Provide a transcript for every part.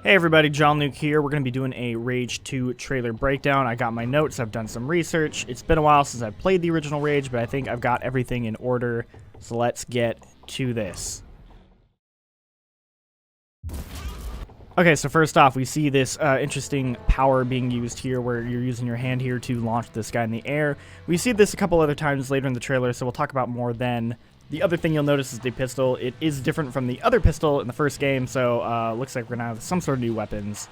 Hey everybody, John Luke here. We're going to be doing a Rage 2 trailer breakdown. I got my notes, I've done some research. It's been a while since I've played the original Rage, but I think I've got everything in order. So let's get to this. Okay, so first off, we see this interesting power being used here where you're using your hand here to launch this guy in the air. We see this a couple other times later in the trailer, so we'll talk about more then. The other thing you'll notice is the pistol. It is different from the other pistol in the first game, so looks like we're going to have some sort of new weapons.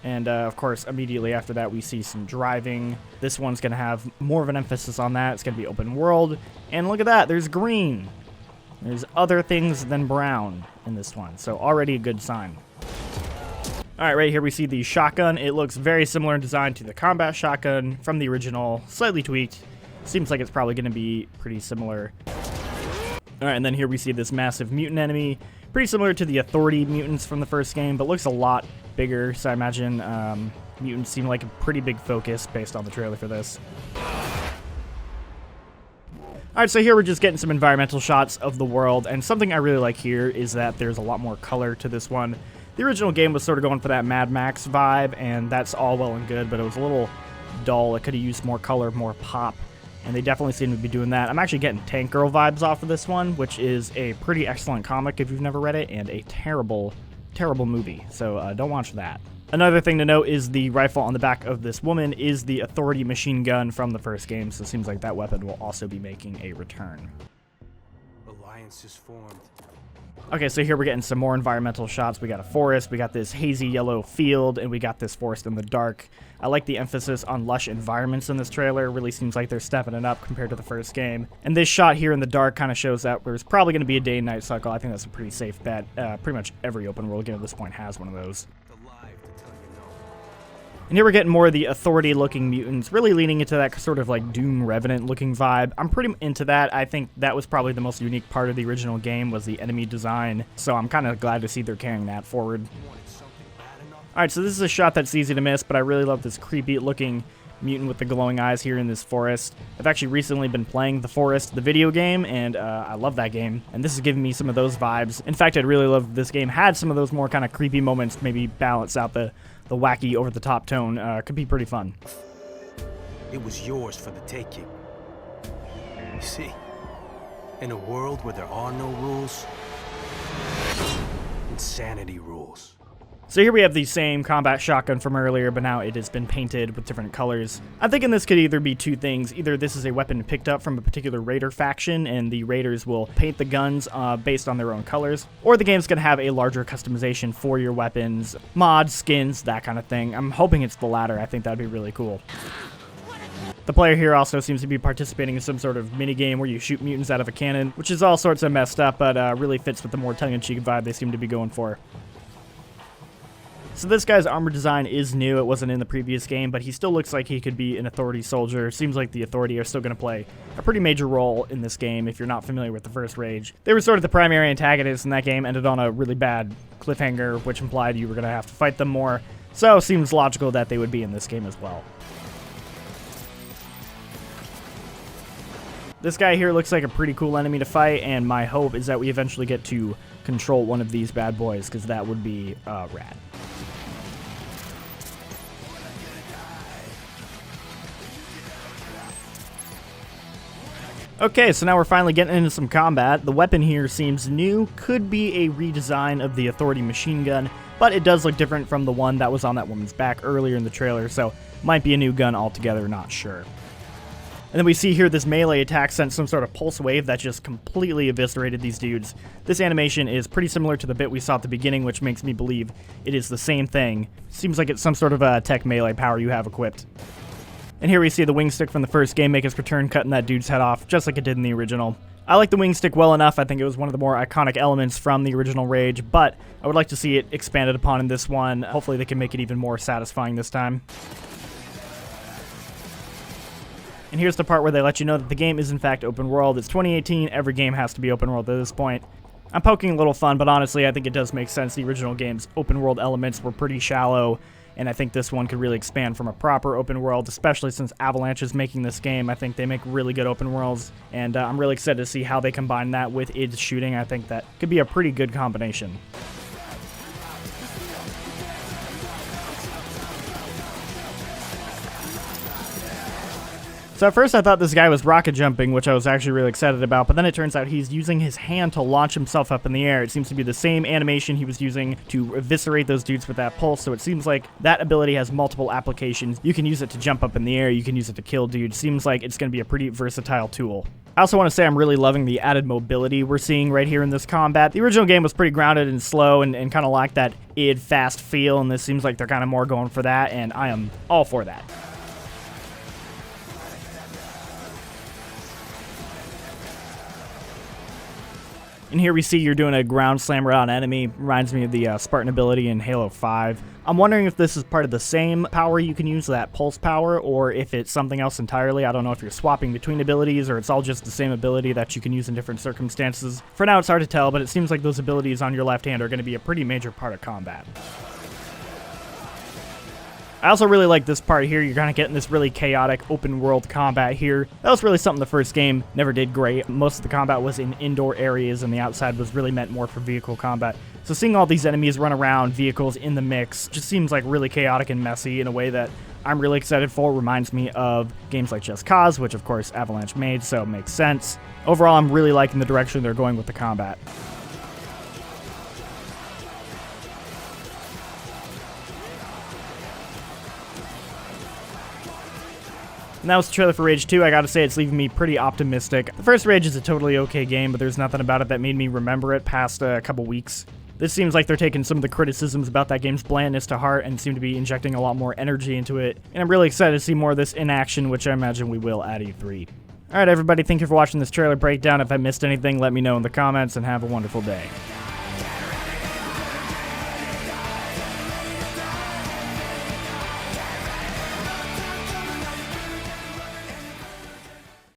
And of course, immediately after that, we see some driving. This one's going to have more of an emphasis on that. It's going to be open world. And look at that, there's green. There's other things than brown in this one, so already a good sign. Alright, right here we see the shotgun. It looks very similar in design to the combat shotgun from the original, slightly tweaked. Seems like it's probably going to be pretty similar. Alright, and then here we see this massive mutant enemy. Pretty similar to the Authority mutants from the first game, but looks a lot bigger, so I imagine mutants seem like a pretty big focus based on the trailer for this. Alright, so here we're just getting some environmental shots of the world, and something I really like here is that there's a lot more color to this one. The original game was sort of going for that Mad Max vibe, and that's all well and good, but it was a little dull. It could have used more color, more pop, and they definitely seem to be doing that. I'm actually getting Tank Girl vibes off of this one, which is a pretty excellent comic if you've never read it, and a terrible, terrible movie, so don't watch that. Another thing to note is the rifle on the back of this woman is the Authority machine gun from the first game, so it seems like that weapon will also be making a return. Alliance is formed. Okay, so here we're getting some more environmental shots. We got a forest, we got this hazy yellow field, and we got this forest in the dark. I like the emphasis on lush environments in this trailer. It really seems like they're stepping it up compared to the first game. And this shot here in the dark kind of shows that there's probably going to be a day and night cycle. I think that's a pretty safe bet. Pretty much every open world game at this point has one of those. And here we're getting more of the Authority-looking mutants, really leaning into that sort of like Doom Revenant-looking vibe. I'm pretty into that. I think that was probably the most unique part of the original game was the enemy design, so I'm kind of glad to see they're carrying that forward. Alright, so this is a shot that's easy to miss, but I really love this creepy-looking mutant with the glowing eyes here in this forest. I've actually recently been playing The Forest, the video game, and I love that game, and this is giving me some of those vibes. In fact, I'd really love if this game had some of those more kind of creepy moments, maybe balance out the wacky, over-the-top tone. Could be pretty fun. It was yours for the taking. You see, in a world where there are no rules, insanity rules. So here we have the same combat shotgun from earlier, but now it has been painted with different colors. I'm thinking this could either be two things. Either this is a weapon picked up from a particular raider faction, and the raiders will paint the guns based on their own colors, or the game's going to have a larger customization for your weapons, mods, skins, that kind of thing. I'm hoping it's the latter. I think that'd be really cool. The player here also seems to be participating in some sort of minigame where you shoot mutants out of a cannon, which is all sorts of messed up, but really fits with the more tongue-in-cheek vibe they seem to be going for. So this guy's armor design is new. It wasn't in the previous game, but he still looks like he could be an Authority soldier. Seems like the Authority are still going to play a pretty major role in this game if you're not familiar with the first Rage. They were sort of the primary antagonists in that game, ended on a really bad cliffhanger, which implied you were going to have to fight them more. So it seems logical that they would be in this game as well. This guy here looks like a pretty cool enemy to fight, and my hope is that we eventually get to control one of these bad boys, because that would be rad. Okay, so now we're finally getting into some combat. The weapon here seems new, could be a redesign of the Authority machine gun, but it does look different from the one that was on that woman's back earlier in the trailer, so might be a new gun altogether, not sure. And then we see here this melee attack sent some sort of pulse wave that just completely eviscerated these dudes. This animation is pretty similar to the bit we saw at the beginning, which makes me believe it is the same thing. Seems like it's some sort of tech melee power you have equipped. And here we see the wing stick from the first game make its return, cutting that dude's head off, just like it did in the original. I like the wing stick well enough. I think it was one of the more iconic elements from the original Rage, but I would like to see it expanded upon in this one. Hopefully they can make it even more satisfying this time. And here's the part where they let you know that the game is in fact open world. It's 2018, every game has to be open world at this point. I'm poking a little fun, but honestly I think it does make sense. The original game's open world elements were pretty shallow, and I think this one could really expand from a proper open world, especially since Avalanche is making this game. I think they make really good open worlds, and I'm really excited to see how they combine that with id shooting. I think that could be a pretty good combination. So at first I thought this guy was rocket jumping, which I was actually really excited about, but then it turns out he's using his hand to launch himself up in the air. It seems to be the same animation he was using to eviscerate those dudes with that pulse, so it seems like that ability has multiple applications. You can use it to jump up in the air, you can use it to kill dudes. Seems like it's going to be a pretty versatile tool. I also want to say I'm really loving the added mobility we're seeing right here in this combat. The original game was pretty grounded and slow and kind of like that id fast feel, and this seems like they're kind of more going for that, and I am all for that. And here we see you're doing a ground slammer on enemy. Reminds me of the Spartan ability in Halo 5. I'm wondering if this is part of the same power you can use, that pulse power, or if it's something else entirely. I don't know if you're swapping between abilities or it's all just the same ability that you can use in different circumstances. For now, it's hard to tell, but it seems like those abilities on your left hand are going to be a pretty major part of combat. I also really like this part here. You're kind of getting this really chaotic open world combat here. That was really something the first game never did great. Most of the combat was in indoor areas and the outside was really meant more for vehicle combat. So seeing all these enemies run around, vehicles in the mix, just seems like really chaotic and messy in a way that I'm really excited for. Reminds me of games like Just Cause, which of course Avalanche made, so it makes sense. Overall, I'm really liking the direction they're going with the combat. And that was the trailer for Rage 2. I gotta say, it's leaving me pretty optimistic. The first Rage is a totally okay game, but there's nothing about it that made me remember it past a couple weeks. This seems like they're taking some of the criticisms about that game's blandness to heart and seem to be injecting a lot more energy into it. And I'm really excited to see more of this in action, which I imagine we will at E3. Alright everybody, thank you for watching this trailer breakdown. If I missed anything, let me know in the comments, and have a wonderful day.